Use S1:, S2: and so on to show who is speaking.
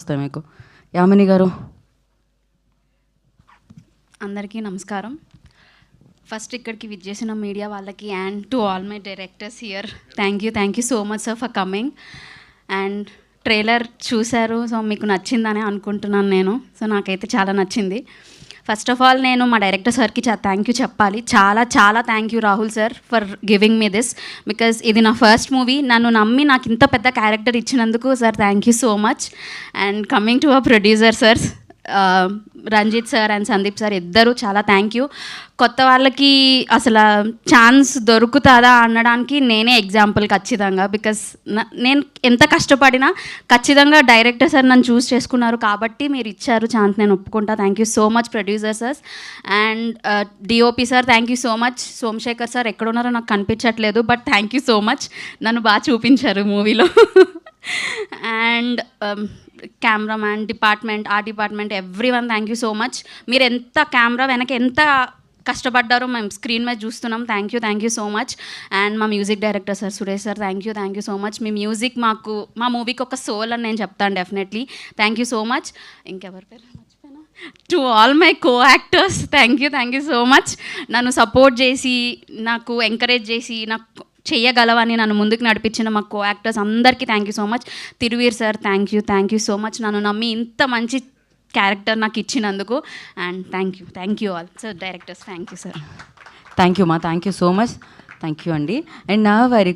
S1: వస్తాయి మీకు. యామిని గారు.
S2: అందరికీ నమస్కారం. ఫస్ట్ ఇక్కడికి విచ్చేసిన మీడియా వాళ్ళకి and to all my directors here thank you so much sir for coming. And trailer చూశారు, సో మీకు నచ్చిందని అనుకుంటున్నాను నేను. సో నాకైతే చాలా నచ్చింది. ఫస్ట్ ఆఫ్ ఆల్ నేను మా డైరెక్టర్ సార్కి థ్యాంక్ యూ చెప్పాలి. చాలా చాలా thank you Rahul sir for giving me this, because ఇది నా ఫస్ట్ మూవీ. నన్ను నమ్మి నాకు ఇంత పెద్ద క్యారెక్టర్ ఇచ్చినందుకు sir thank you so much. And coming to our producer sir Ranjith sir and Sandeep sir, ఇద్దరు చాలా థ్యాంక్ యూ. కొత్త వాళ్ళకి అసలు ఛాన్స్ దొరుకుతుందా అనడానికి నేనే ఎగ్జాంపుల్ ఖచ్చితంగా. బికాస్ నేను ఎంత కష్టపడినా ఖచ్చితంగా డైరెక్టర్ సార్ నన్ను చూస్ చేసుకున్నారు కాబట్టి మీరు ఇచ్చారు ఛాన్స్, నేను ఒప్పుకుంటా. Thank you so much producer sir. And DOP sir thank you so much. Somashekar sir ఎక్కడున్నారో నాకు కనిపించట్లేదు, but thank you so much, నన్ను బాగా చూపించారు మూవీలో. And cameraman department, art department, everyone thank you so much. మీరు ఎంత కెమెరా వెనక ఎంత కష్టపడ్డారో మేము స్క్రీన్ మీద చూస్తున్నాం. Thank you so much. And మా music director sir Suresh sir thank you so much. మీ మ్యూజిక్ మాకు మా మూవీకి ఒక సోల్ అని నేను చెప్తాను definitely. Thank you so much. ఇంకెవరి పేరు మర్చిపోయినా? To all my co actors thank you so much. నన్ను సపోర్ట్ చేసి, నాకు ఎంకరేజ్ చేసి, నాకు చెయ్యగలవని నన్ను ముందుకు నడిపించిన మా కో యాక్టర్స్ అందరికీ thank you so much. Thiruveer sir thank you so much, నన్ను నమ్మి ఇంత మంచి క్యారెక్టర్ నాకు ఇచ్చినందుకు. And thank you all sir directors. Thank you sir.
S1: Thank you మా, thank you so much. Thank you అండి. అండ్ నా వారి